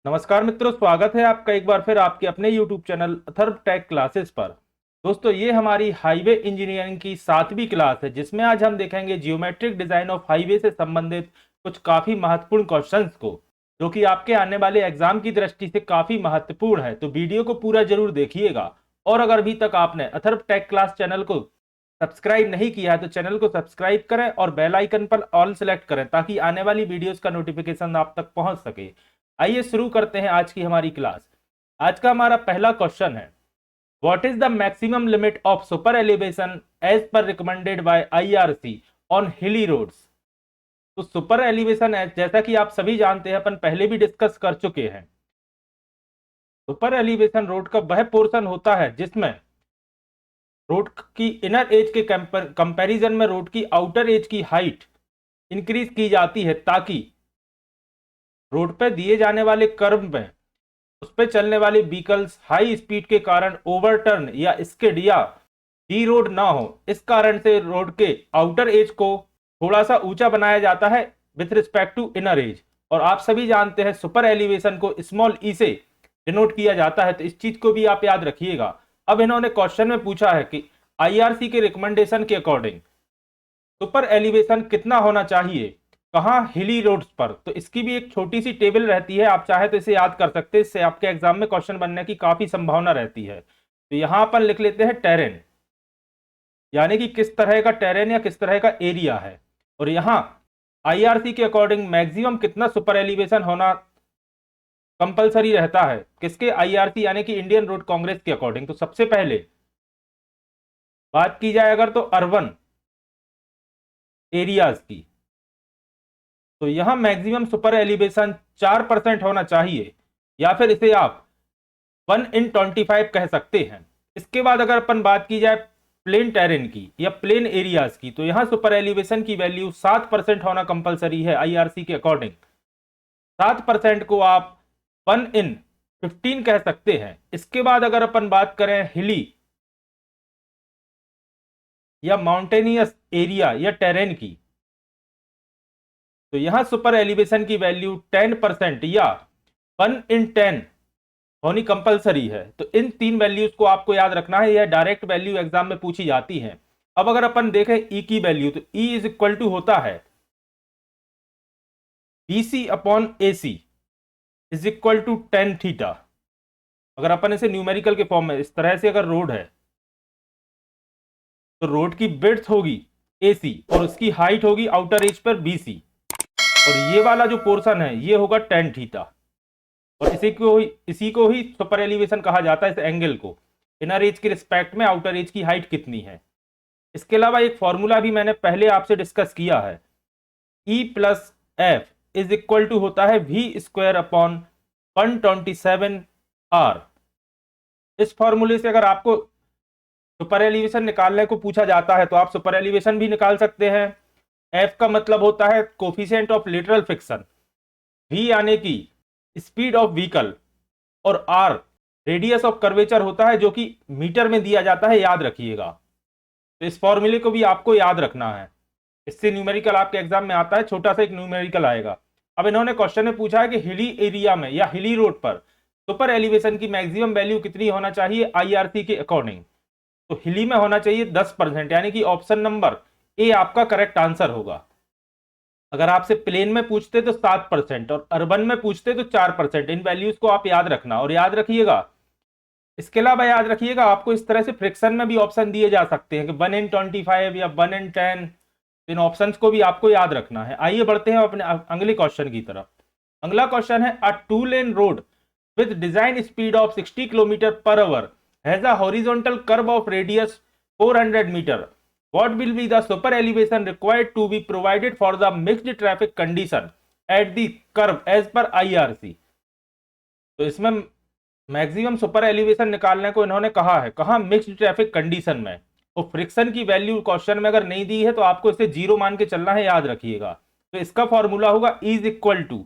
नमस्कार मित्रों, स्वागत है आपका एक बार फिर आपके अपने YouTube channel Atharva tech classes पर। दोस्तों, ये हमारी हाईवे इंजीनियरिंग की 7वीं क्लास है, जिसमें आज हम देखेंगे जियोमेट्रिक डिजाइन ऑफ हाईवे से संबंधित कुछ काफी महत्वपूर्ण क्वेश्चंस को, जो कि आपके आने वाले एग्जाम की दृष्टि से काफी महत्वपूर्ण है। तो वीडियो को पूरा जरूर देखिएगा। और अगर अभी तक आपने अथर्व टेक क्लास चैनल को सब्सक्राइब नहीं किया है तो चैनल को सब्सक्राइब करें और बेल आइकन पर ऑल सेलेक्ट करें, ताकि आने वाली वीडियोस का नोटिफिकेशन आप तक पहुंच सके। आइए शुरू करते हैं आज की हमारी क्लास। आज का हमारा पहला क्वेश्चन है, what is the maximum limit of super elevation as per recommended by IRC on hilly roads. तो सुपर एलिवेशन एज, जैसा कि आप सभी जानते हैं, अपन पहले भी डिस्कस कर चुके हैं। सुपर एलिवेशन रोड का वह पोर्शन होता है जिसमें रोड की इनर एज के कंपैरिजन में रोड की आउटर एज की हाइट इंक्रीज की जाती है, ताकि रोड पे दिए जाने वाले कर्व में उस पे चलने वाले व्हीकल्स हाई स्पीड के कारण ओवरटर्न या स्किड या डी रोड ना हो। इस कारण से रोड के आउटर एज को थोड़ा सा ऊंचा बनाया जाता है with respect to inner edge. और आप सभी जानते हैं सुपर एलिवेशन को स्मॉल ई से डिनोट किया जाता है, तो इस चीज को भी आप याद रखिएगा। अब इन्होंने क्वेश्चन में पूछा है कि आईआरसी के रिकमेंडेशन के अकॉर्डिंग सुपर एलिवेशन कितना होना चाहिए, कहाँ हिली रोड्स पर। तो इसकी भी एक छोटी सी टेबल रहती है, आप चाहे तो इसे याद कर सकते हैं, इससे आपके एग्जाम में क्वेश्चन बनने की काफी संभावना रहती है। तो यहां अपन लिख लेते हैं टेरेन, यानी कि किस तरह का टेरेन या किस तरह का एरिया है। और यहाँ आईआरसी के अकॉर्डिंग मैक्सिमम कितना सुपर एलिवेशन होना कंपलसरी रहता है, किसके, आईआरसी यानी कि इंडियन रोड कांग्रेस के अकॉर्डिंग। तो सबसे पहले बात की जाए अगर तो अर्बन एरियाज की, तो यहां मैक्सिमम सुपर एलिवेशन 4% होना चाहिए, या फिर इसे आप 1/25 कह सकते हैं। इसके बाद अगर अपन बात की जाए प्लेन टेरेन की या प्लेन एरियाज की, तो यहां सुपर एलिवेशन की वैल्यू 7% होना कंपलसरी है आईआरसी के अकॉर्डिंग। 7% को आप 1/15 कह सकते हैं। इसके बाद अगर अपन बात करें हिली या माउंटेनियस एरिया या टेरेन की, तो यहां सुपर एलिवेशन की वैल्यू 10% या 1/10 होनी कंपलसरी है। तो इन तीन वैल्यूज को आपको याद रखना है, यह डायरेक्ट वैल्यू एग्जाम में पूछी जाती है। अब अगर अपन देखें ई की वैल्यू, तो ई इज इक्वल टू होता है BC upon AC is equal to tan theta. अगर अपन इसे न्यूमेरिकल के फॉर्म में इस तरह से अगर रोड है, तो रोड की विड्थ होगी एसी और उसकी हाइट होगी आउटर एज पर बीसी, और ये वाला जो पोर्शन है ये होगा टेन थीटा। और इसी को ही सुपर एलिवेशन कहा जाता है, इस एंगल को। इनर एज के रिस्पेक्ट में आउटर एज की हाइट कितनी है। इसके अलावा एक फॉर्मूला भी मैंने पहले आपसे डिस्कस किया है, E plus F is equal to होता है वी स्क्वायर अपॉन 127 आर। इस फॉर्मूले से अगर आपको सुपर एलिवेशन निकालने को पूछा जाता है, तो आप सुपर एलिवेशन भी निकाल सकते हैं। एफ का मतलब होता है coefficient of lateral friction, V यानी कि स्पीड ऑफ व्हीकल, और आर रेडियस ऑफ कर्वेचर होता है, जो कि मीटर में दिया जाता है, याद रखिएगा। तो इस फॉर्मूले को भी आपको याद रखना है, इससे न्यूमेरिकल आपके एग्जाम में आता है, छोटा सा एक न्यूमेरिकल आएगा। अब इन्होंने क्वेश्चन में पूछा है कि हिली एरिया में या हिली रोड पर सुपर एलिवेशन की मैक्सिमम वैल्यू कितनी होना चाहिए आईआरसी के अकॉर्डिंग। तो हिली में होना चाहिए 10%, यानी कि ऑप्शन नंबर ए आपका करेक्ट आंसर होगा। अगर आपसे प्लेन में पूछते तो 7% और अर्बन में पूछते तो 4%। इन वैल्यूज को आप याद रखना और याद रखिएगा। इसके अलावा याद रखिएगा, आपको इस तरह से फ्रिक्शन में भी ऑप्शन दिए जा सकते हैं कि 1/25 या 1/10। इन ऑप्शंस को भी आपको याद रखना है। आइए बढ़ते हैं अपने अगले क्वेश्चन की तरफ। अगला क्वेश्चन है, a 2 lane road with design speed of 60 kilometre per hour has a horizontal curve of radius 400 metre. What will be the super elevation required to be provided for the mixed traffic condition at the curve as per IRC। तो इसमें maximum super elevation निकालने को इन्होंने कहा है, कहा mixed traffic condition में। तो फ्रिक्शन की वैल्यू क्वेश्चन में अगर नहीं दी है तो आपको इसे जीरो मान के चलना है, याद रखिएगा। तो इसका फॉर्मूला होगा E is equal to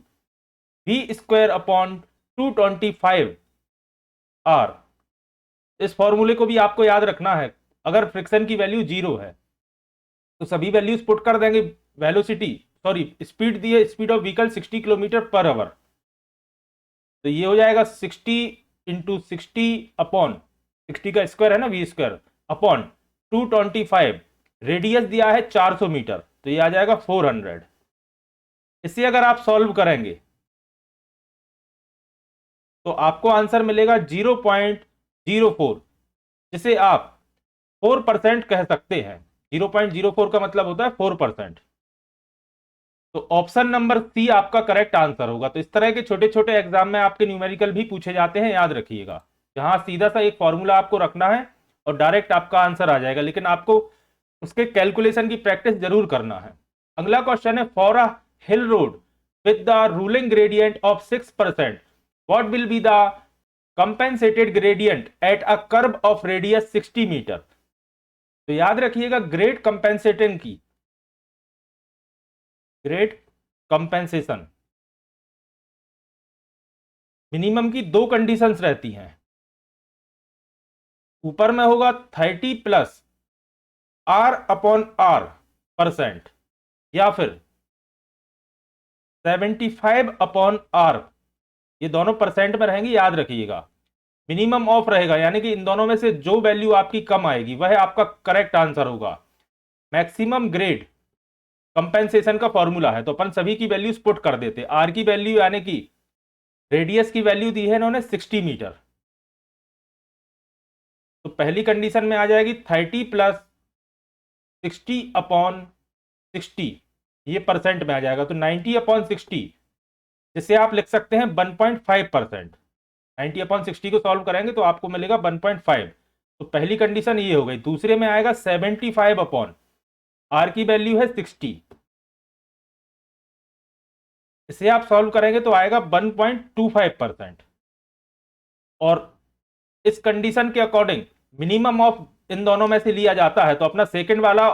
V square upon 225 R. इस फॉर्मूले को भी आपको याद रखना है। अगर फ्रिक्शन की वैल्यू जीरो है तो सभी वैल्यूज पुट कर देंगे। वेलोसिटी, सॉरी, स्पीड दी है, speed of vehicle 60 kilometre per our. तो ये हो जाएगा 60 इंटू 60 का स्क्वायर है ना, वी स्क्वायर अपॉन 225। रेडियस दिया है 400 मीटर, तो ये आ जाएगा 400। इसे अगर आप सॉल्व करेंगे तो आपको आंसर मिलेगा 0.04, जिसे आप 4% कह सकते हैं। 0.04 का मतलब होता है 4%। तो ऑप्शन नंबर सी आपका करेक्ट आंसर होगा। तो इस तरह के छोटे छोटे एग्जाम में आपके न्यूमेरिकल भी पूछे जाते हैं, याद रखिएगा। जहां सीधा सा एक फॉर्मूला आपको रखना है और डायरेक्ट आपका आंसर आ जाएगा, लेकिन आपको उसके कैलकुलेशन की प्रैक्टिस जरूर करना है। अगला क्वेश्चन है, for a hill road with the ruling gradient of 6%, what will be the compensated gradient at a curve of radius 60 metre. तो याद रखिएगा, ग्रेड कंपेंसेशन की ग्रेड कंपेंसेशन मिनिमम की दो कंडीशंस रहती हैं। ऊपर में होगा 30 plus R upon R percent, या फिर 75 अपॉन आर, ये दोनों परसेंट में रहेंगी, याद रखिएगा। मिनिमम ऑफ रहेगा, यानी कि इन दोनों में से जो वैल्यू आपकी कम आएगी वह आपका करेक्ट आंसर होगा। मैक्सिमम ग्रेड कंपेंसेशन का फॉर्मूला है, तो अपन सभी की वैल्यूज पुट कर देते। आर की वैल्यू यानी कि रेडियस की वैल्यू दी है इन्होंने 60 मीटर, तो पहली कंडीशन में आ जाएगी 30 प्लस 60 अपॉन 60, ये परसेंट में आ जाएगा, तो 90 अपॉन 60, जिसे आप लिख सकते हैं 1.5%। 90 अपॉन 60 को सॉल्व करेंगे तो आपको मिलेगा 1.5। तो पहली कंडीशन ये हो गई। दूसरे में आएगा 75 अपॉन आर की वैल्यू है 60, इसे आप सॉल्व करेंगे तो आएगा 1.25%। और इस कंडीशन के अकॉर्डिंग मिनिमम ऑफ इन दोनों में से लिया जाता है, तो अपना सेकंड वाला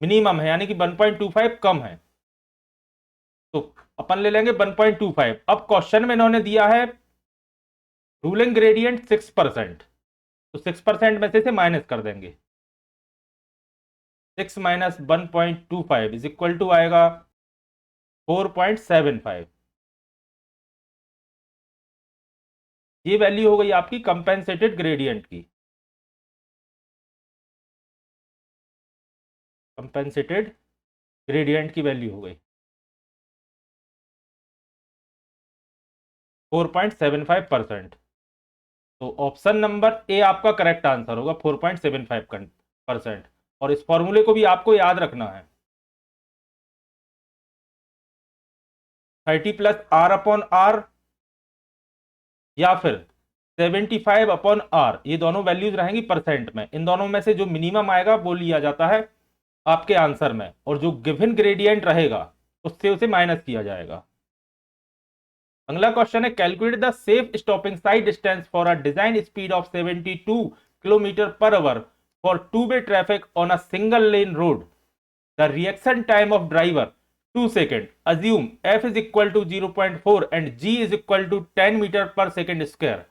मिनिमम है, यानी कि 1.25 कम है, तो अपन ले लेंगे 1.25। अब क्वेश्चन में इन्होंने दिया है रूलिंग ग्रेडियंट 6%, तो 6% में से माइनस कर देंगे। 6 माइनस 1.25 इज इक्वल टू आएगा 4.75। ये वैल्यू हो गई आपकी कंपेंसेटेड ग्रेडियंट की। कंपेंसेटेड ग्रेडियंट की वैल्यू हो गई 4.75%। तो ऑप्शन नंबर ए आपका करेक्ट आंसर होगा, 4.75%। और इस फॉर्मूले को भी आपको याद रखना है। 30 प्लस आर अपॉन आर या फिर 75 अपॉन आर, ये दोनों वैल्यूज रहेंगी परसेंट में। इन दोनों में से जो मिनिमम आएगा वो लिया जाता है आपके आंसर में, और जो गिवन ग्रेडियंट रहेगा उससे उसे माइनस किया जाएगा। अगला क्वेश्चन है, calculate the safe stopping sight distance for a design speed of 72 kilometre per hour for two way traffic on a single lane road. The reaction time of driver 2 second. Assume f is equal to 0.4 and g is equal to 10 metre पर second square.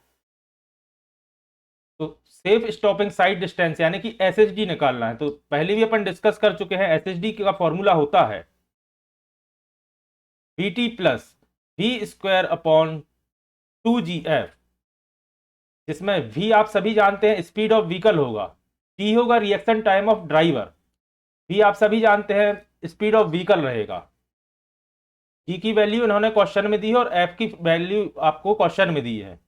तो safe stopping sight distance यानी कि SSD निकालना है। तो पहले भी अपन discuss कर चुके हैं, एसएसडी का फॉर्मूला होता है bt plus V square upon 2gf, जिसमें v आप सभी जानते हैं स्पीड ऑफ व्हीकल होगा, t होगा reaction time of driver, v आप सभी जानते हैं स्पीड ऑफ व्हीकल रहेगा। g की वैल्यू इन्होंने क्वेश्चन में दी है और f की वैल्यू आपको क्वेश्चन में दी है।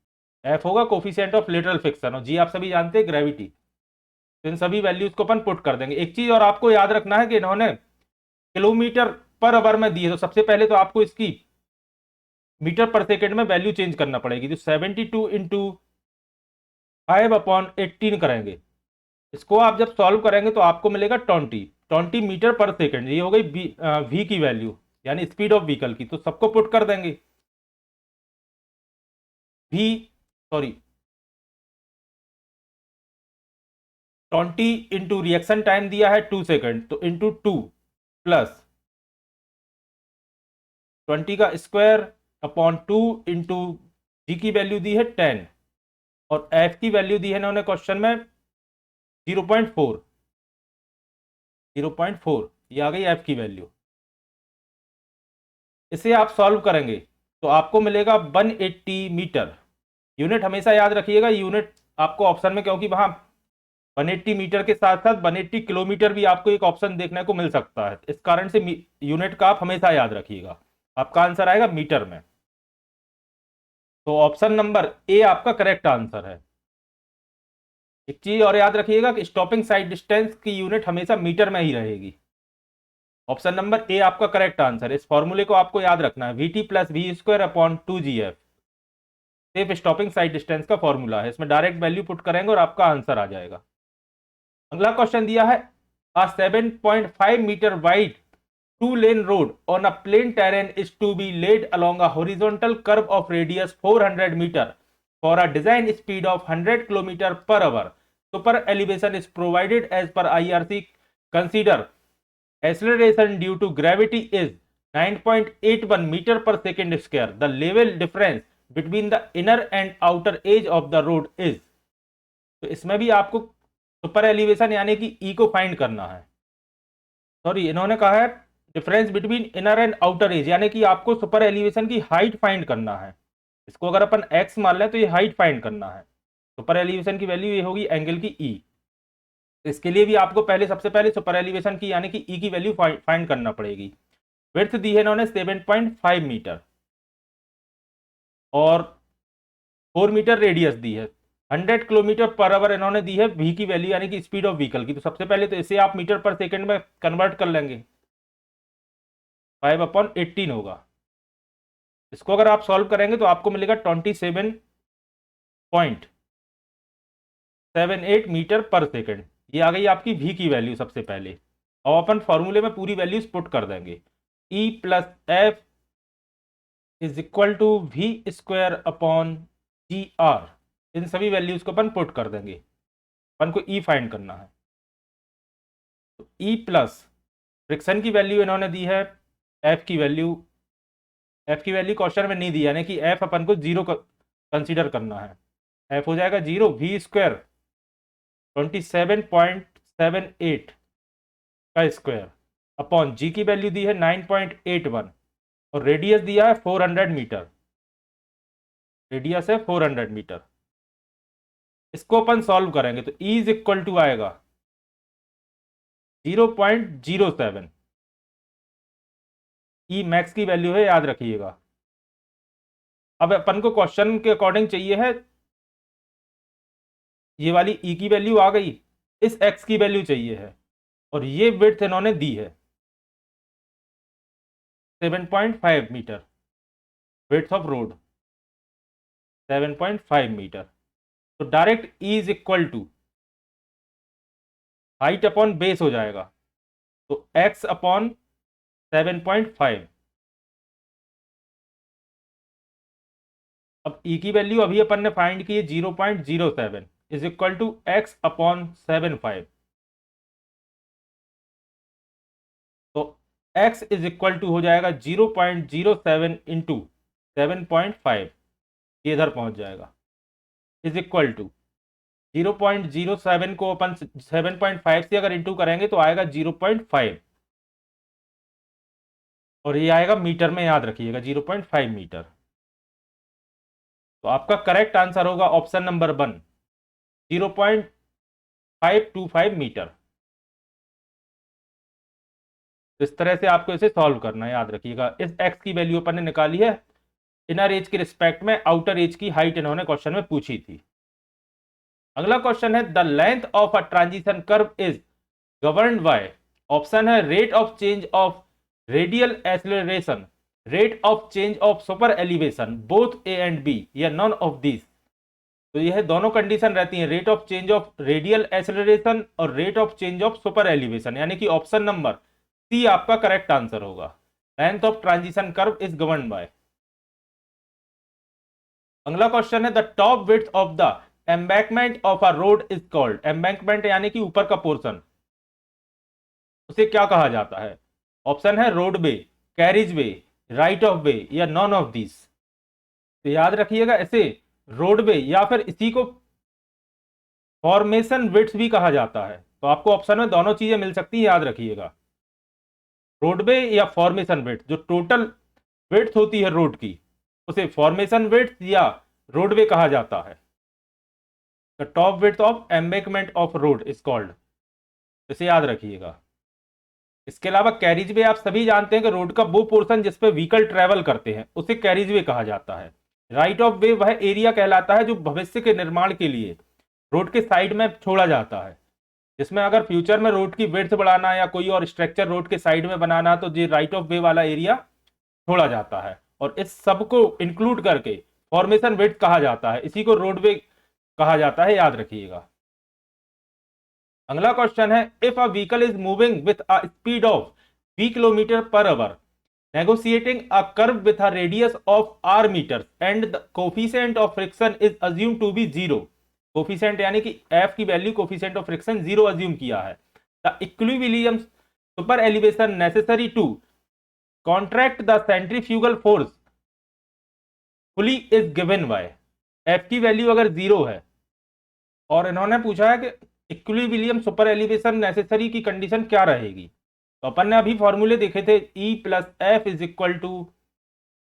f होगा कोफिशिएंट ऑफ लेटरल फ्रिक्शन और g आप सभी जानते हैं ग्रेविटी। तो इन सभी वैल्यूज को अपन पुट कर देंगे। एक चीज और आपको याद रखना है कि इन्होंने किलोमीटर पर आवर में दी है, तो सबसे पहले तो आपको इसकी मीटर पर सेकेंड में वैल्यू चेंज करना पड़ेगी। तो 72 इंटू 5 अपॉन 18 करेंगे, इसको आप जब सॉल्व करेंगे तो आपको मिलेगा 20 मीटर पर सेकेंड। ये हो गई v की वैल्यू यानी स्पीड ऑफ व्हीकल की, तो सबको पुट कर देंगे। v sorry 20 into reaction time दिया है 2 सेकेंड, तो इंटू 2 प्लस 20 का स्क्वायर अपॉन 2 इंटू जी की वैल्यू दी है 10 और एफ की वैल्यू दी है इन्होंने क्वेश्चन में 0.4। 0.4 ये आ गई एफ की वैल्यू। इसे आप सॉल्व करेंगे तो आपको मिलेगा 180 मीटर। यूनिट हमेशा याद रखिएगा, यूनिट आपको ऑप्शन में, क्योंकि वहां 180 मीटर के साथ साथ 180 किलोमीटर भी आपको एक ऑप्शन देखने को मिल सकता है, इस कारण से यूनिट का आप हमेशा याद रखिएगा। आपका आंसर आएगा मीटर में। तो ऑप्शन नंबर ए आपका करेक्ट आंसर है। एक चीज और याद रखिएगा कि स्टॉपिंग साइड डिस्टेंस की यूनिट हमेशा मीटर में ही रहेगी। ऑप्शन नंबर ए आपका करेक्ट आंसर। इस फॉर्मूले को आपको याद रखना है, VT plus V² upon 2GF safe stopping sight distance का फॉर्मूला है। इसमें डायरेक्ट वैल्यू पुट करेंगे और आपका आंसर आ जाएगा। अगला क्वेश्चन दिया है, a 7.5 metre wide 2-lane road on a plain terrain is to be laid along a horizontal curve of radius 400 meter for a design speed of 100 km per hour. Super elevation is provided as per IRC. Consider acceleration due to gravity is 9.81 meter per second square. The level difference between the inner and outer edge of the road is. तो इसमें भी आपको super elevation यानी कि ई को find करना है। Sorry, इन्होंने कहा है difference between inner and outer as, यानी कि आपको सुपर एलिवेशन की हाइट फाइंड करना है। इसको अगर अपन एक्स मान लें तो ये हाइट फाइंड करना है। सुपर एलिवेशन की वैल्यू ये होगी एंगल की ई। इसके लिए भी आपको सबसे पहले सुपर एलिवेशन की यानी कि ई की वैल्यू फाइंड करना पड़ेगी। विड्थ दी है इन्होंने 7.5 मीटर और 4 मीटर रेडियस दी है। 100 किलोमीटर पर आवर इन्होंने दी है वी की वैल्यू यानी कि स्पीड ऑफ व्हीकल की। तो सबसे पहले तो इसे आप मीटर पर सेकंड में कन्वर्ट कर लेंगे, 5/18 होगा। इसको अगर आप सॉल्व करेंगे तो आपको मिलेगा 27.78 मीटर पर सेकंड। ये आ गई आपकी वी की वैल्यू सबसे पहले। और अपन फॉर्मूले में पूरी वैल्यूज पुट कर देंगे। E plus F is equal to V² upon GR। इन सभी वैल्यूज को अपन पुट कर देंगे। अपन को E फाइंड करना है। तो E प्लस फ्रिक्शन की वैल्यू इन्होंने दी है, एफ की वैल्यू क्वेश्चन में नहीं दी, यानी कि एफ अपन को 0 कंसीडर करना है। एफ हो जाएगा 0, V² 27.78 का स्क्वायर अपॉन जी की वैल्यू दी है 9.81 और रेडियस दिया है 400 मीटर। रेडियस है 400 मीटर। इसको अपन सॉल्व करेंगे तो E इज इक्वल टू आएगा 0.07। ई मैक्स की वैल्यू है, याद रखिएगा। अब अपन को क्वेश्चन के अकॉर्डिंग चाहिए है, ये वाली ई की वैल्यू आ गई, इस एक्स की वैल्यू चाहिए है और ये विड्थ इन्होंने दी है 7.5 metre. Width of road 7.5 metre. तो direct e is equal to height upon base हो जाएगा, तो एक्स अपॉन 7.5। अब ई की वैल्यू अभी अपन ने फाइंड की है 0.07 is equal to X upon 7.5। तो x इज इक्वल टू हो जाएगा 0.07 इंटू 7.5, ये इधर पहुंच जाएगा, इज इक्वल टू 0.07 को अपन 7.5 से अगर इंटू करेंगे तो आएगा 0.5 और ये आएगा मीटर में, याद रखिएगा 0.5 मीटर। तो आपका करेक्ट आंसर होगा ऑप्शन नंबर 1, 0.525 मीटर। तो इस तरह से आपको इसे सॉल्व करना है, याद रखिएगा। इस x की वैल्यू अपन ने निकाली है इनर एज के रिस्पेक्ट में, आउटर एज की हाइट इन्होंने क्वेश्चन में पूछी थी। अगला क्वेश्चन है, the length of a transition curve is governed by. Option है rate of change of radial acceleration, rate of change of super elevation, both A and B, या none of this. तो यह दोनों कंडीशन रहती हैं, rate of change of radial acceleration और rate of change of super elevation, यानी कि option number C आपका करेक्ट आंसर होगा। Length of transition curve is governed bye. अगला क्वेश्चन है, the top width of the embankment of a road is called. Embankment यानी कि ऊपर का पोर्शन, उसे क्या कहा जाता है? ऑप्शन है roadway, carriage way, right of वे, या नॉन ऑफ दिस। तो याद रखिएगा, इसे रोडवे या फिर इसी को फॉर्मेशन विड्थ भी कहा जाता है। तो आपको ऑप्शन में दोनों चीजें मिल सकती है, याद रखिएगा। रोडवे या फॉर्मेशन विड्थ, जो टोटल विड्थ होती है रोड की, उसे फॉर्मेशन विड्थ या रोडवे कहा जाता है। The top width of embankment of road is called, इसे याद रखिएगा। इसके अलावा कैरिज वे आप सभी जानते हैं कि रोड का वो पोर्शन जिसपे व्हीकल ट्रेवल करते हैं उसे कैरिज वे कहा जाता है। राइट ऑफ वे वह एरिया कहलाता है जो भविष्य के निर्माण के लिए रोड के साइड में छोड़ा जाता है, जिसमें अगर फ्यूचर में रोड की विड्थ बढ़ाना या कोई और स्ट्रक्चर रोड के साइड में बनाना तो ये राइट ऑफ वे वाला एरिया छोड़ा जाता है, और इस सब को इंक्लूड करके फॉर्मेशन विड्थ कहा जाता है, इसी को रोडवे कहा जाता है, याद रखिएगा। अगला क्वेश्चन है, if a vehicle is moving with a speed of 3 kilometre per our negotiating a curve with a radius of r meters and the coefficient of friction is assumed to be 0, coefficient यानी कि f की वैल्यू coefficient of friction 0 assume किया है। The equilibrium super elevation necessary to contract the centrifugal force fully is given by, f की वैल्यू अगर 0 है और इन्होंने पूछा है कि इक्विलिब्रियम सुपर एलिवेशन नेसेसरी की कंडीशन क्या रहेगी, तो अपन ने अभी फॉर्मूले देखे थे E plus F is equal to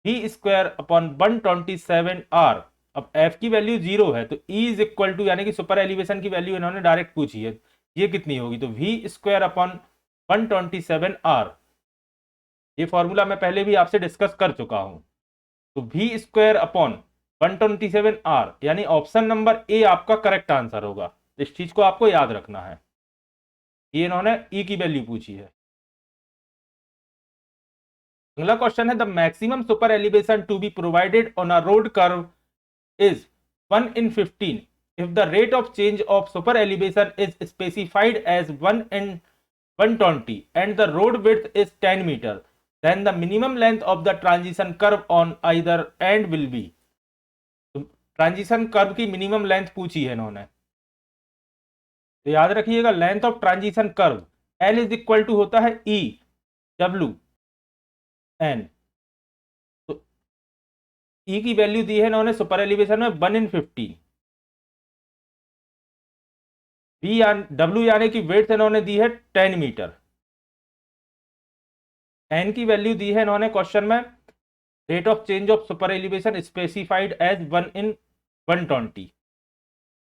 V square upon 127 R. अब F की वैल्यू 0 है तो E इज इक्वल टू, यानी कि सुपर एलिवेशन की वैल्यू इन्होंने डायरेक्ट पूछी है, ये कितनी होगी, तो वी स्क्वायर अपॉन 127 आर। ये फॉर्मूला मैं पहले भी आपसे डिस्कस कर चुका हूं। तो वी स्क्वायर अपॉन 127 आर, यानी ऑप्शन नंबर ए आपका करेक्ट आंसर होगा। इस चीज को आपको याद रखना है, ये इन्होंने E की वैल्यू पूछी है। अगला क्वेश्चन है, the maximum super elevation to be provided on a road curve is 1 in 15 if the rate of change of super elevation is specified as 1 in 120 and the road width is 10 meter, then the minimum length of the transition curve on either end will be। तो transition curve की minimum length पूछी है इन्होंने, तो याद रखिएगा length of transition curve L is equal to होता है E W N। E की वैल्यू दी है इन्होंने सुपर एलिवेशन में 1 in 15, W यानी कि वेट इन्होंने दी है 10 मीटर, N की वैल्यू दी है इन्होंने क्वेश्चन में rate of change of super elevation specified as 1 in 120।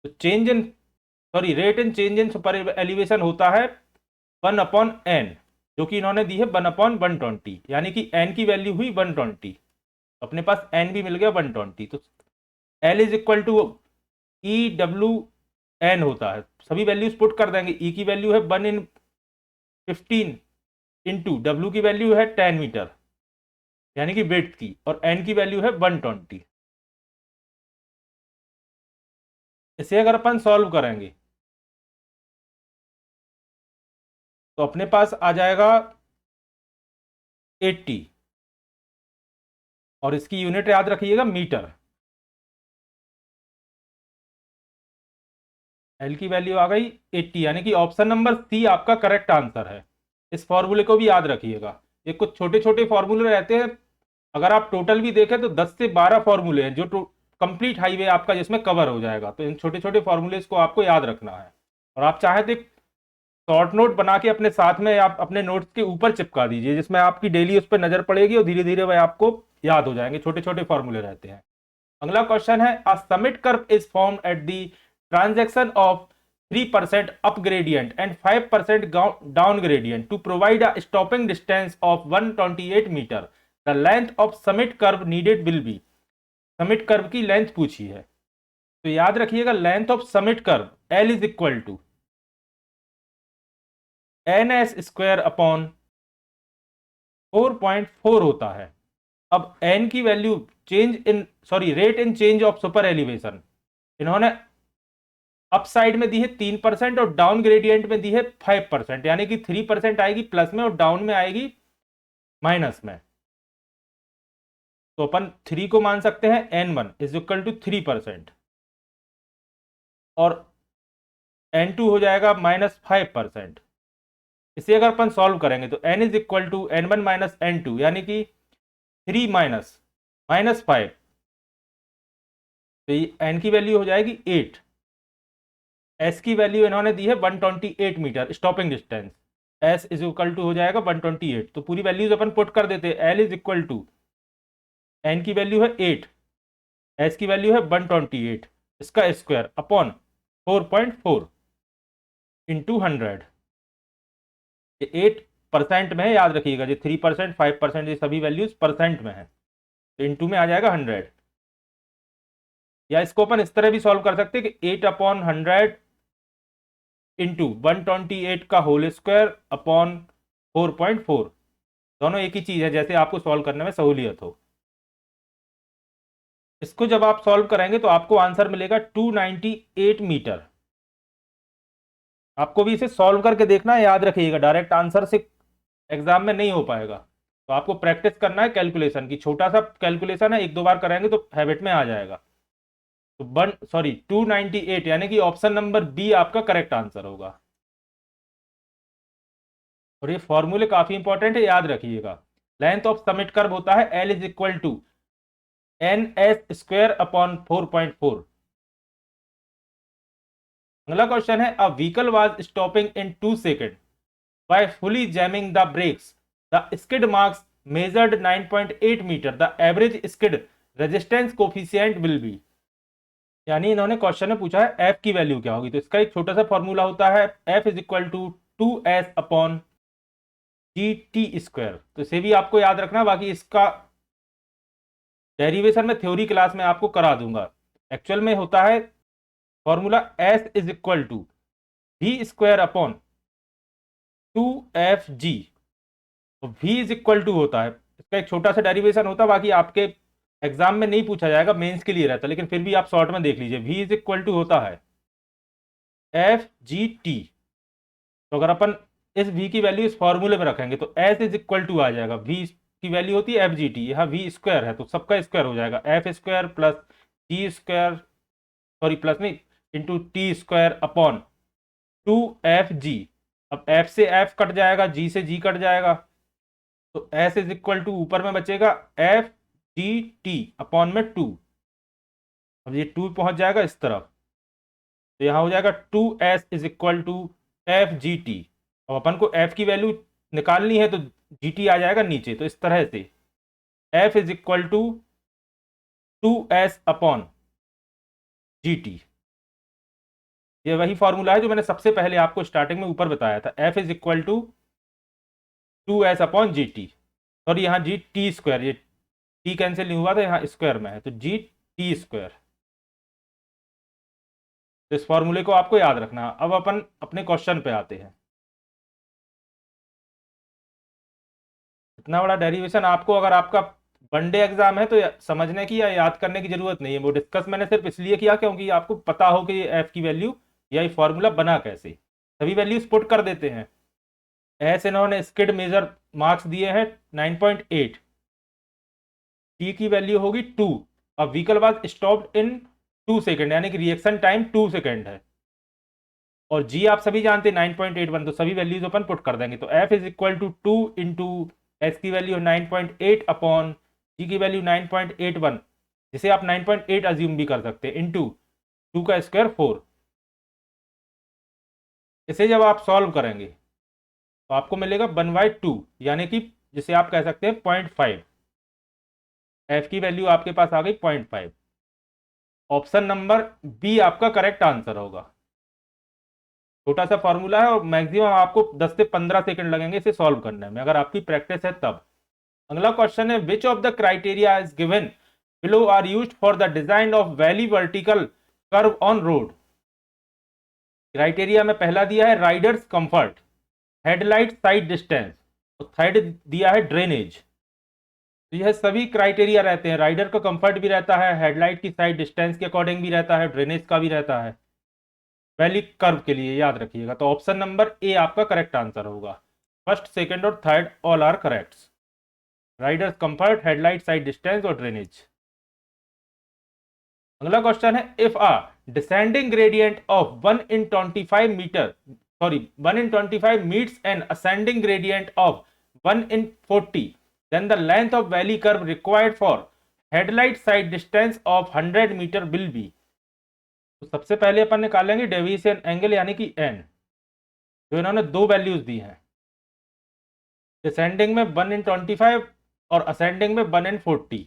तो change in rate in change in super elevation होता है 1 अपॉन N, जो कि इन्होंने दी है 1 अपॉन 120, यानी कि N की वैल्यू हुई 120, अपने पास N भी मिल गया 120। तो L is equal to E W N होता है, सभी वैल्यूज पुट कर देंगे। E की वैल्यू है 1 in 15 इंटू W की वैल्यू है 10 मीटर यानी कि विड्थ की, और N की वैल्यू है 120। इसे अगर अपन सॉल्व करेंगे तो अपने पास आ जाएगा 80, और इसकी यूनिट याद रखिएगा मीटर। एल की वैल्यू आ गई 80, यानी कि ऑप्शन नंबर सी आपका करेक्ट आंसर है। इस फॉर्मूले को भी याद रखिएगा, ये कुछ छोटे छोटे फॉर्मूले रहते हैं, अगर आप टोटल भी देखें तो 10 से 12 फॉर्मूले हैं जो कंप्लीट हाईवे आपका जिसमें कवर हो जाएगा। तो इन छोटे छोटे फॉर्मूले को आपको याद रखना है, और आप चाहे तो शॉर्ट नोट बना के अपने साथ में आप अपने नोट्स के ऊपर चिपका दीजिए, जिसमें आपकी डेली उस पर नजर पड़ेगी और धीरे धीरे वह आपको याद हो जाएंगे, छोटे छोटे फॉर्मूले रहते हैं। अगला क्वेश्चन है, a summit curve is form at the transaction of 3% up gradient and 5% down gradient to provide a stopping distance of 128 meter. The length of summit curve needed will be, summit curve की length पूछी है, तो याद रखिएगा length of summit curve L is equal to NS square upon 4.4 होता है। अब N की value rate in change of super elevation इन्होंने अप साइड में दी है 3% और डाउन ग्रेडियंट में दी है 5%, यानी कि 3% आएगी प्लस में और डाउन में आएगी माइनस में। तो अपन 3 को मान सकते हैं N1 इज इक्वल टू 3%, और N2 हो जाएगा -5%। इसे अगर अपन सॉल्व करेंगे तो N is equal to N1 minus N2, यानी कि 3 माइनस -5, तो N की वैल्यू हो जाएगी 8। S की वैल्यू इन्होंने दी है 128 metre stopping distance, S is equal to हो जाएगा 128। तो पूरी वैल्यूज अपन पुट कर देते हैं। L is equal to N की वैल्यू है 8, एस की वैल्यू है 128, इसका स्क्वायर अपॉन 4.4 इंटू 100। ये 8% में है, याद रखिएगा। ये 3%, 5%, ये सभी वैल्यूज परसेंट में है, तो इंटू में आ जाएगा 100। या इसको अपन इस तरह भी सॉल्व कर सकते हैं कि 8/100 इंटू 128 का होल स्क्वायर अपॉन 4.4। दोनों एक ही चीज है, जैसे आपको सॉल्व करने में सहूलियत हो। इसको जब आप सॉल्व करेंगे तो आपको आंसर मिलेगा 298 मीटर। आपको भी इसे सॉल्व करके देखना है, याद रखिएगा, डायरेक्ट आंसर से एग्जाम में नहीं हो पाएगा। तो आपको प्रैक्टिस करना है कैलकुलेशन की। छोटा सा कैलकुलेशन है, एक दो बार करेंगे तो हैबिट में आ जाएगा। तो 298, यानी कि ऑप्शन नंबर बी आपका करेक्ट आंसर होगा। और ये फॉर्मूले काफी इंपॉर्टेंट है, याद रखिएगा। लेंथ ऑफ समिट कर्व होता है L is equal to NS² upon 4.4। अगला क्वेश्चन है, a vehicle was stopping in 2 second by fully jamming the brakes, the skid marks measured 9.8 metre, the average skid resistance coefficient will be. यानी इन्होंने question में पूछा है F की value क्या होगी। तो इसका एक छोटा सा फॉर्मूला होता है, F is equal to 2s upon GT²। तो इसे भी आपको याद रखना, बाकी इसका डेरिवेशन में थ्योरी क्लास में आपको करा दूंगा। एक्चुअल में होता है formula S is equal to V² upon 2FG। तो V इज इक्वल टू होता है, इसका एक छोटा सा डेरिवेशन होता है, बाकी आपके एग्जाम में नहीं पूछा जाएगा, मेंस के लिए रहता है, लेकिन फिर भी आप शॉर्ट में देख लीजिए। V इज इक्वल टू होता है FGT। तो अगर अपन इस V की वैल्यू इस फॉर्मूले में रखेंगे तो S इज इक्वल टू आ जाएगा, V की वैल्यू होती है FGT, यहाँ V² है तो सबका स्क्वायर हो जाएगा, F² plus G², sorry plus नहीं, इंटू T² अपॉन 2FG। अब F से F कट जाएगा, G से G कट जाएगा, तो S इज इक्वल टू ऊपर में बचेगा FGT अपॉन में 2। अब ये 2 पहुंच जाएगा इस तरफ, तो यहां हो जाएगा 2S is equal to FGT। अब अपन को F की वैल्यू निकालनी है तो GT आ जाएगा नीचे, तो इस तरह से F is equal to 2S upon GT। ये वही फॉर्मूला है जो मैंने सबसे पहले आपको स्टार्टिंग में ऊपर बताया था, F is equal to 2S upon GT। Sorry यहाँ GT², ये T कैंसिल नहीं हुआ था, यहाँ स्क्वायर में है, तो GT²। तो इस फॉर्मूले को आपको याद रखना। अब अपन अपने क्वेश्चन पे आते हैं। इतना बड़ा डेरिवेशन आपको, अगर आपका वनडे एग्जाम है तो समझने की या याद करने की जरूरत नहीं है। वो डिस्कस मैंने सिर्फ इसलिए किया क्योंकि आपको पता हो कि एफ की वैल्यू या ये फॉर्मूला बना कैसे। सभी वैल्यूज पुट कर देते हैं। एस इन्होंने स्किड मेजर मार्क्स दिए हैं 9.8, टी की वैल्यू होगी 2। अब vehicle was stopped in 2 second, यानी कि रिएक्शन टाइम 2 सेकेंड है। और जी आप सभी जानते हैं 9.81, तो सभी वैल्यूज अपन पुट कर देंगे। तो F is equal to 2 into S की वैल्यू 9.8 अपॉन जी की वैल्यू 9.81, जिसे आप 9.8 अज्यूम भी कर सकते हैं, इंटू 2 का स्क्वायर 4। इसे जब आप सॉल्व करेंगे तो आपको मिलेगा 1/2, यानी कि जिसे आप कह सकते हैं 0.5। एफ की वैल्यू आपके पास आ गई 0.5। ऑप्शन नंबर बी आपका करेक्ट आंसर होगा। छोटा सा फॉर्मूला है और मैक्सिमम आपको 10 से 15 सेकंड लगेंगे इसे सॉल्व करने में, अगर आपकी प्रैक्टिस है तब। अगला क्वेश्चन है, which of the criteria is given below are used for the design of valley vertical curve on road. Criteria में पहला दिया है rider's comfort, headlight sight distance, और थर्ड दिया है ड्रेनेज। तो यह सभी क्राइटेरिया रहते हैं, राइडर का कंफर्ट भी रहता है, हेडलाइट की साइड डिस्टेंस के अकॉर्डिंग भी रहता है, ड्रेनेज का भी रहता है, वैली कर्व के लिए, याद रखिएगा। तो ऑप्शन नंबर ए आपका करेक्ट आंसर होगा। फर्स्ट, सेकंड और third all are correct. Rider's comfort, headlight sight distance और ड्रेनेज। अगला क्वेश्चन है, if a descending gradient of 1/25 metre, sorry 1/25 meets an ascending gradient of 1/40, then the length of valley curve required for headlight sight distance of 100 metre will be. तो सबसे पहले अपन निकालेंगे deviation angle, यानी कि N, जो इन्होंने दो वैल्यूज दी हैं, डिसेंडिंग में 1/25 और असेंडिंग में 1/40।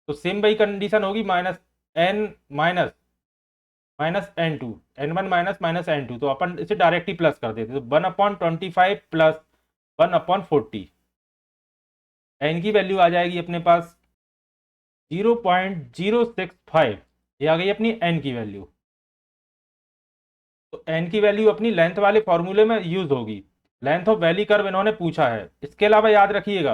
तो सेम वही कंडीशन होगी, minus N minus minus N two, N one minus minus N two, तो अपन इसे डायरेक्ट ही प्लस कर देते, तो 1/25 प्लस 1/40, एन की वैल्यू आ जाएगी अपने पास 0.065, ये आ गई अपनी एन की वैल्यू। तो एन की वैल्यू अपनी लेंथ वाले फॉर्मूले में यूज होगी। लेंथ ऑफ वैली कर्व इन्होंने पूछा है। इसके अलावा याद रखिएगा,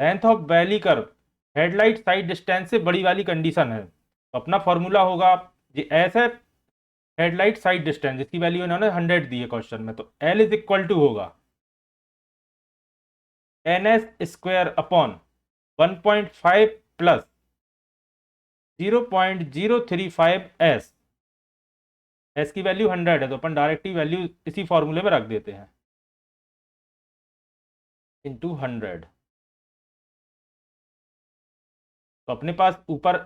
length of valley curve headlight sight distance से बड़ी वाली कंडीशन है, तो अपना फॉर्मूला होगा जी एस है हेडलाइट साइड डिस्टेंस, जिसकी वैल्यू इन्होंने 100 दी है क्वेश्चन में, तो एल इज इक्वल टू होगा N S square upon 1.5 plus 0.035 S. S की वैल्यू 100 है, तो अपन डायरेक्ट ही वैल्यू इसी फॉर्मूले में रख देते हैं, इंटू 100। तो अपने पास ऊपर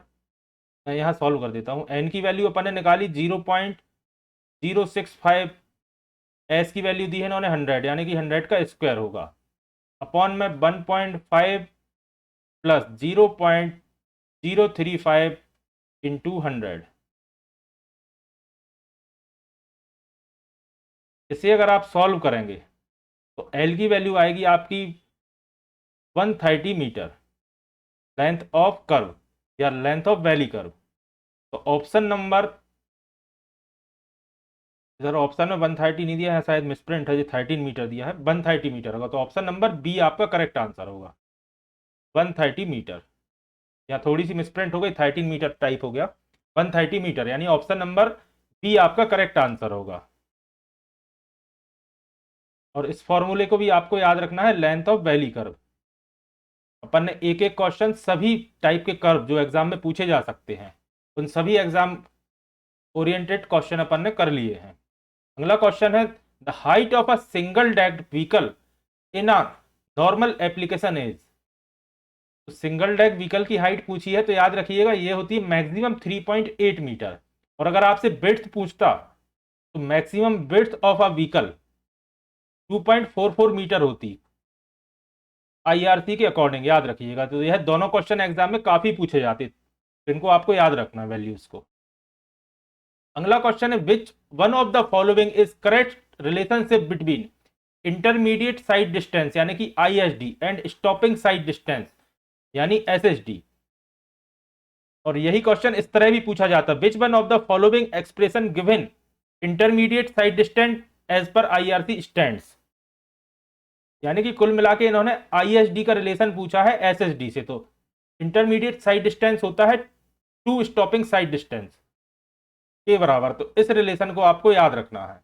मैं यहाँ सॉल्व कर देता हूँ, एन की वैल्यू अपन ने निकाली 0.065, एस की वैल्यू दी है इन्होंने 100, यानी कि 100 का स्क्वायर होगा, अपॉन में 1.5 प्लस 0.035 इंटू 100। इसे अगर आप सॉल्व करेंगे तो एल की वैल्यू आएगी आपकी 130 मीटर, लेंथ ऑफ कर्व या लेंथ ऑफ वैली कर्व। तो ऑप्शन नंबर, इधर ऑप्शन में 130 नहीं दिया है, शायद मिसप्रिंट है, जो 13 मीटर दिया है, 130 मीटर होगा, तो ऑप्शन नंबर बी आपका करेक्ट आंसर होगा, 130 मीटर। या थोड़ी सी मिसप्रिंट हो गई, 13 मीटर टाइप हो गया, 130 मीटर, यानी ऑप्शन नंबर बी आपका करेक्ट आंसर होगा। और इस फॉर्मूले को भी आपको याद रखना है, लेंथ ऑफ वैली कर्व। अपन ने एक एक क्वेश्चन सभी टाइप के कर्व जो एग्जाम में पूछे जा सकते हैं, उन सभी एग्जाम ओरिएंटेड क्वेश्चन अपन ने कर लिए हैं। अगला क्वेश्चन है, the height of a single decked vehicle in a normal application is. तो सिंगल डेक व्हीकल की हाइट पूछी है, तो याद रखिएगा ये होती है मैक्सिमम 3.8 मीटर। और अगर आपसे ब्रेड्थ पूछता तो maximum breadth of a vehicle 2.44 metre होती आईआरसी के अकॉर्डिंग, याद रखिएगा। तो यह दोनों क्वेश्चन एग्जाम में काफी पूछे जाते, तो इनको आपको याद रखना वैल्यूज को। अगला क्वेश्चन है, which one of the following is correct relationship between intermediate sight distance यानी कि ISD and stopping sight distance यानी एसएसडी। और यही क्वेश्चन इस तरह भी पूछा जाता है, which one of the following expression given intermediate sight distance as per IRC stands. यानी कि कुल मिला के इन्होंने आईएसडी का रिलेशन पूछा है एसएसडी से, तो इंटरमीडिएट साइड डिस्टेंस होता है टू स्टॉपिंग साइड डिस्टेंस के बराबर, तो इस रिलेशन को आपको याद रखना है।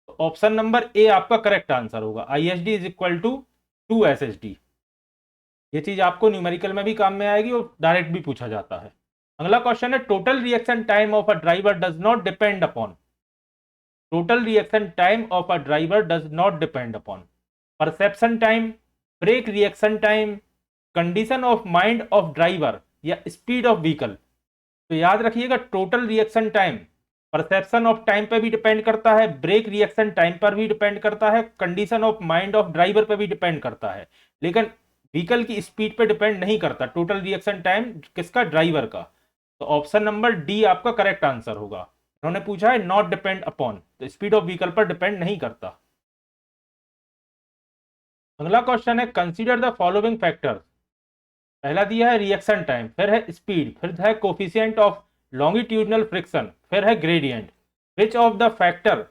तो ऑप्शन नंबर ए आपका करेक्ट आंसर होगा, ISD is equal to 2 SSD. ये चीज आपको न्यूमेरिकल में भी काम में आएगी और डायरेक्ट भी पूछा जाता है। अगला क्वेश्चन है, total reaction time of a driver does not depend upon. Total reaction time of a driver does not depend upon perception time, brake reaction time, condition of mind of driver या speed of vehicle. तो याद रखिएगा, total reaction time perception of time पर भी depend करता है, break reaction time पर भी डिपेंड करता है, condition of mind of driver पर भी डिपेंड करता है, लेकिन व्हीकल की स्पीड पर डिपेंड नहीं करता टोटल रिएक्शन टाइम किसका, ड्राइवर का। तो ऑप्शन नंबर डी आपका करेक्ट आंसर होगा। उन्होंने पूछा है नॉट डिपेंड अपॉन, तो स्पीड ऑफ व्हीकल पर डिपेंड नहीं करता। अगला क्वेश्चन है, कंसीडर द फॉलोइंग फैक्टर्स। पहला दिया है रिएक्शन टाइम, फिर है स्पीड, फिर है कोफिशिएंट ऑफ लॉन्गिट्यूडनल फ्रिक्शन, फिर है gradient. Which of the factor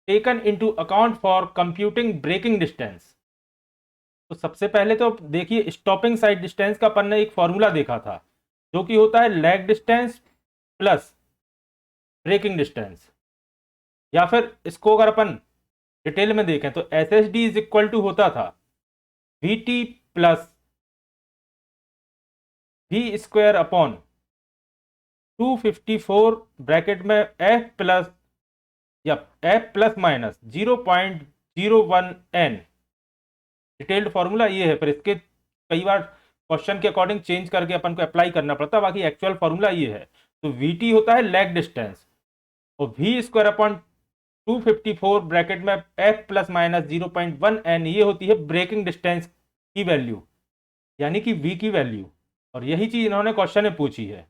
taken into account for computing braking distance. तो सबसे पहले तो देखिए, स्टॉपिंग साइड डिस्टेंस का अपन ने एक फॉर्मूला देखा था, जो कि होता है lag distance plus braking distance. या फिर इसको अगर अपन डिटेल में देखें तो S S D is equal to होता था V T plus V square upon 254 bracket में एफ प्लस या F plus minus 0.01 N. Detailed formula ये है, फिर इसके कई बार क्वेश्चन के अकॉर्डिंग चेंज करके अपन को अप्लाई करना पड़ता है, बाकी एक्चुअल फॉर्मूला ये है। तो वी टी होता है लैग डिस्टेंस और वी स्क्वायर अपॉन 254 ब्रैकेट में एफ प्लस माइनस 0.1 एन, ये होती है ब्रेकिंग डिस्टेंस की वैल्यू यानी कि वी की वैल्यू। और यही चीज इन्होंने क्वेश्चन में पूछी है।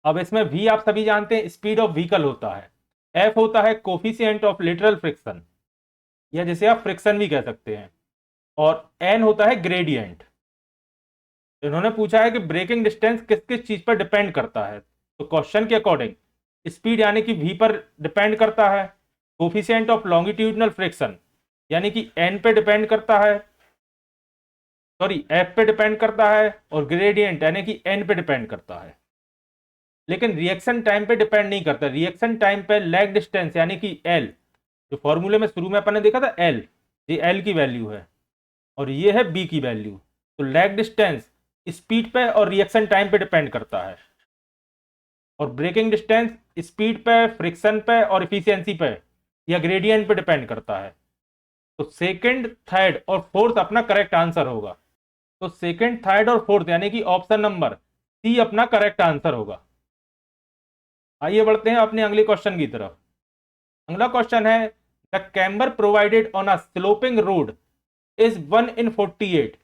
अब इसमें v आप सभी जानते हैं स्पीड ऑफ व्हीकल होता है, f होता है कोफिशिएंट ऑफ लेटरल फ्रिक्शन या जिसे आप फ्रिक्शन भी कह सकते हैं, और n होता है ग्रेडियंट। इन्होंने पूछा है कि ब्रेकिंग डिस्टेंस किस किस चीज पर डिपेंड करता है। तो क्वेश्चन के अकॉर्डिंग स्पीड यानी कि v पर डिपेंड करता है, कोफिशिएंट ऑफ लॉन्गिट्यूडनल फ्रिक्शन यानी कि n पे डिपेंड करता है, सॉरी f पे डिपेंड करता है, और ग्रेडियंट यानी कि n पे डिपेंड करता है। लेकिन रिएक्शन टाइम पे डिपेंड नहीं करता। रिएक्शन टाइम पे लैग डिस्टेंस यानी कि L, जो फॉर्मूले में शुरू में अपन ने देखा था L, ये L की वैल्यू है और ये है B की वैल्यू। तो लैग डिस्टेंस स्पीड पे और रिएक्शन टाइम पे डिपेंड करता है, और ब्रेकिंग डिस्टेंस स्पीड पे, फ्रिक्शन पे और इफिशियंसी पे या ग्रेडियंट पे डिपेंड करता है। तो सेकंड, थर्ड और फोर्थ अपना करेक्ट आंसर होगा। तो सेकंड, थर्ड और फोर्थ यानी कि ऑप्शन नंबर सी अपना करेक्ट आंसर होगा। आइए बढ़ते हैं अपने अगले क्वेश्चन की तरफ। अगला क्वेश्चन है the camber provided on a sloping road is 1/48,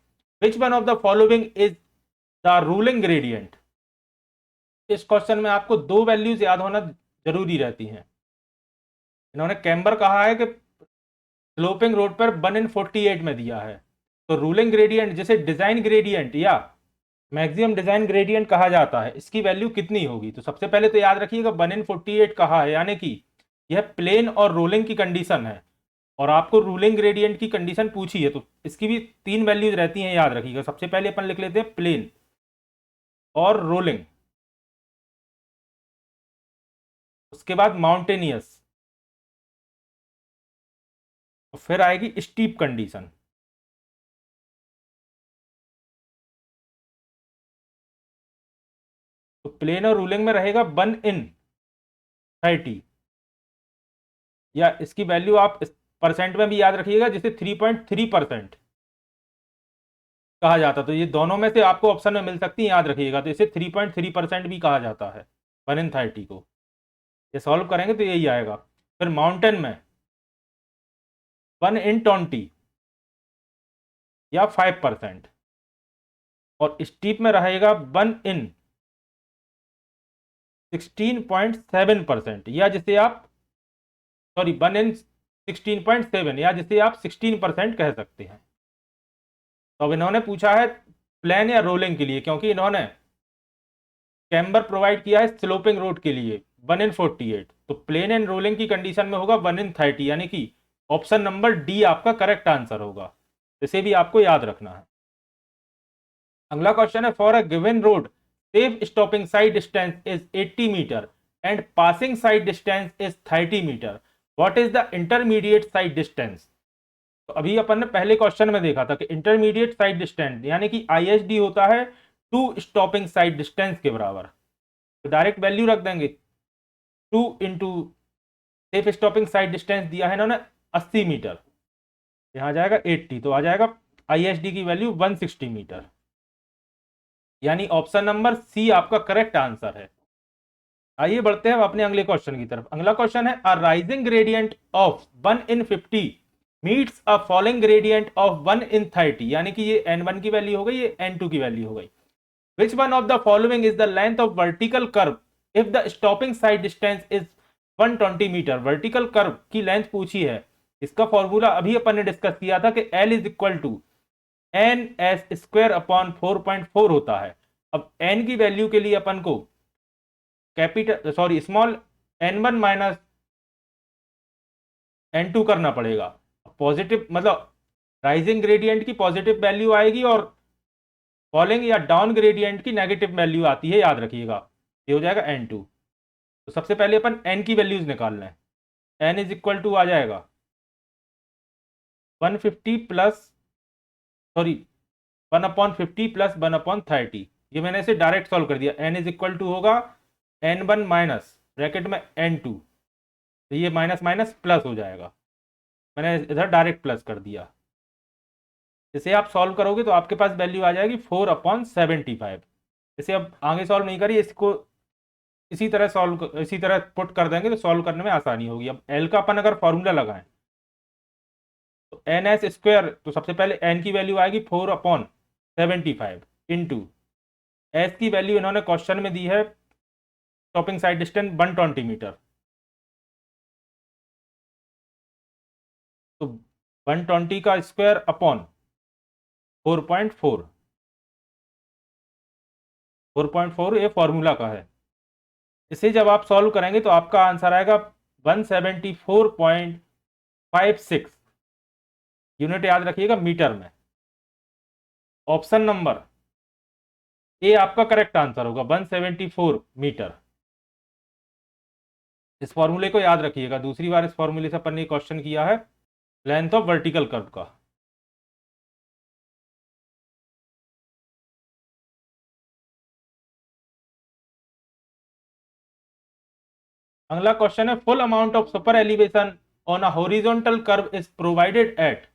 which one of the following is the ruling gradient. इस क्वेश्चन में आपको दो वैल्यूज याद होना जरूरी रहती हैं। इन्होंने कैम्बर कहा है कि स्लोपिंग रोड पर 1/48 में दिया है, तो रूलिंग ग्रेडियंट जिसे डिजाइन ग्रेडियंट या मैक्सिमम डिजाइन ग्रेडियंट कहा जाता है, इसकी वैल्यू कितनी होगी। तो सबसे पहले तो याद रखिएगा 1/48 कहा है यानी कि यह प्लेन और रोलिंग की कंडीशन है, और आपको रूलिंग ग्रेडियंट की कंडीशन पूछी है, तो इसकी भी तीन वैल्यूज रहती हैं, याद रखिएगा। सबसे पहले अपन लिख लेते हैं प्लेन और रोलिंग, उसके बाद माउंटेनियस, और फिर आएगी स्टीप कंडीशन। तो प्लेन और रूलिंग में रहेगा 1/30, या इसकी वैल्यू आप परसेंट में भी याद रखिएगा, जिसे 3.3% कहा जाता। तो ये दोनों में से आपको ऑप्शन में मिल सकती है, याद रखिएगा। तो इसे 3.3% भी कहा जाता है 1/30 को। ये सॉल्व करेंगे तो यही आएगा। फिर माउंटेन में 1/20 या 5%, और स्टीप में रहेगा 1/16.7%, या जिसे आप, सॉरी 1/16.7, या जिसे आप 16% कह सकते हैं। तो अब इन्होंने पूछा है प्लेन या रोलिंग के लिए, क्योंकि इन्होंने कैम्बर प्रोवाइड किया है स्लोपिंग रोड के लिए 1/48, तो प्लेन एंड रोलिंग की कंडीशन में होगा 1/30, यानी कि ऑप्शन नंबर डी आपका करेक्ट आंसर होगा। इसे भी आपको याद रखना है। अगला क्वेश्चन है for a given road safe stopping sight distance is 80 metre and passing sight distance is 30 metre, what is the intermediate sight distance. तो अभी अपन ने पहले क्वेश्चन में देखा था कि इंटरमीडिएट साइड डिस्टेंस यानी कि आईएसडी होता है 2 स्टॉपिंग साइड डिस्टेंस के बराबर। तो डायरेक्ट वैल्यू रख देंगे 2 into safe stopping sight distance दिया है इन्होंने 80 मीटर, यहाँ जाएगा 80, तो आ जाएगा आईएसडी की वैल्यू 160 मीटर, यानी ऑप्शन नंबर सी आपका करेक्ट आंसर है। आइए बढ़ते हैं अपने अगले क्वेश्चन की तरफ। अगला क्वेश्चन है a rising gradient of 1/50 meets a falling gradient of 1/30, यानी कि ये n1 की वैल्यू हो गई, ये n2 की वैल्यू हो गई। Which one of the following is the length of vertical curve if the stopping sight distance is 120 metre. Vertical curve की लेंथ पूछी है, इसका फॉर्मूला अभी अपन ने डिस्कस किया था कि L is equal to N S square upon 4.4 होता है। अब n की वैल्यू के लिए अपन को capital, sorry small n1 minus n2 करना पड़ेगा। पॉजिटिव मतलब राइजिंग ग्रेडियंट की पॉजिटिव वैल्यू आएगी और फॉलिंग या डाउन ग्रेडियंट की नेगेटिव वैल्यू आती है, याद रखिएगा। ये हो जाएगा n2। तो सबसे पहले अपन n की वैल्यूज निकाल लें। n इज इक्वल टू आ जाएगा 150 प्लस, सॉरी 1/50 प्लस 1/30। ये मैंने इसे डायरेक्ट सॉल्व कर दिया। n इज इक्वल टू होगा n1 माइनस ब्रैकेट में n2, तो ये माइनस माइनस प्लस हो जाएगा, मैंने इधर डायरेक्ट प्लस कर दिया। इसे आप सॉल्व करोगे तो आपके पास वैल्यू आ जाएगी 4/75। इसे अब आगे सॉल्व नहीं करिए, इसको इसी तरह पुट कर देंगे तो सॉल्व करने में आसानी होगी। अब एल का अपन अगर फॉर्मूला लगाएं तो एन एस स्क्वायर, तो सबसे पहले एन की वैल्यू आएगी 4/75 इंटू एस की वैल्यू इन्होंने क्वेश्चन में दी है, टॉपिंग साइड डिस्टेंस 120 मीटर, तो 120 का स्क्वायर अपॉन 4.4, 4.4 ये फॉर्मूला का है। इसे जब आप सॉल्व करेंगे तो आपका आंसर आएगा 174.56 यूनिट, याद रखिएगा मीटर में। ऑप्शन नंबर ए आपका करेक्ट आंसर होगा, 174 मीटर। इस फॉर्मूले को याद रखिएगा, दूसरी बार इस फॉर्मूले से अपन ने क्वेश्चन किया है लेंथ ऑफ वर्टिकल कर्व का। अगला क्वेश्चन है, full amount of super elevation on a horizontal curve is provided at.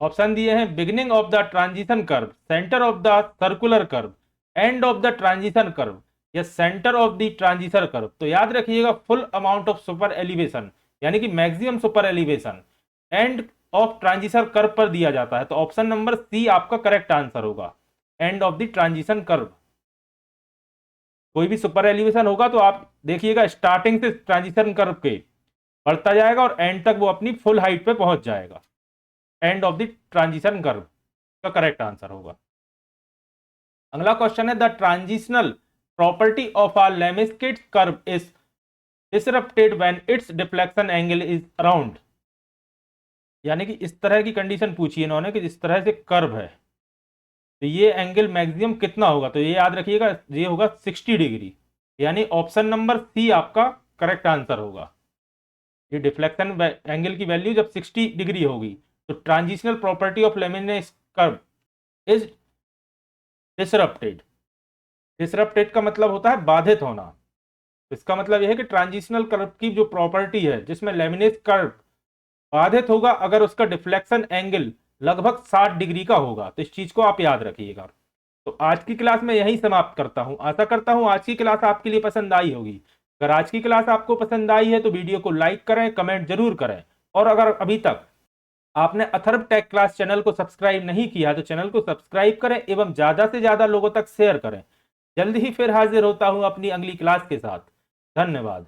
Option दिए हैं beginning of the transition curve, centre of the circular curve, end of the transition curve, या centre of the transition curve. तो याद रखिएगा full amount of super elevation यानी कि maximum super elevation end of transition curve पर दिया जाता है, तो ऑप्शन नंबर सी आपका करेक्ट आंसर होगा, and of the transition curve. कोई भी सुपर एलिवेशन होगा तो आप देखिएगा स्टार्टिंग से ट्रांजिशन कर्व के बढ़ता जाएगा और एंड तक वो अपनी फुल हाइट पे पहुंच जाएगा, end of the transition curve का करेक्ट आंसर होगा। अगला क्वेश्चन है, the transitional property of a lemniscate curve is disrupted when its deflection angle is around. यानी कि इस तरह की कंडीशन पूछी इन्होंने कि जिस तरह से कर्व है तो ये एंगल मैक्सिमम कितना होगा, तो ये याद रखिएगा ये होगा 60 डिग्री, यानी ऑप्शन नंबर सी आपका करेक्ट आंसर होगा। ये डिफ्लेक्शन एंगल की वैल्यू जब 60 डिग्री होगी तो transitional property of lemniscate curve is disrupted. Disrupted का मतलब होता है बाधित होना, इसका मतलब यह है कि ट्रांजिशनल कर्व की जो प्रॉपर्टी है जिसमें लेमिनेस कर्व बाधित होगा अगर उसका डिफ्लेक्शन एंगल लगभग 60 डिग्री का होगा, तो इस चीज को आप याद रखिएगा। तो आज की क्लास में यही समाप्त करता हूं, आशा करता हूं आज की क्लास आपके लिए पसंद आई होगी। अगर आज की क्लास आपको पसंद आई है तो वीडियो को लाइक करें, कमेंट जरूर करें, और अगर अभी तक आपने अथर्व टेक क्लास चैनल को सब्सक्राइब नहीं किया तो चैनल को सब्सक्राइब करें एवं ज्यादा से ज्यादा लोगों तक शेयर करें। जल्द ही फिर हाजिर होता हूं अपनी अगली क्लास के साथ। धन्यवाद।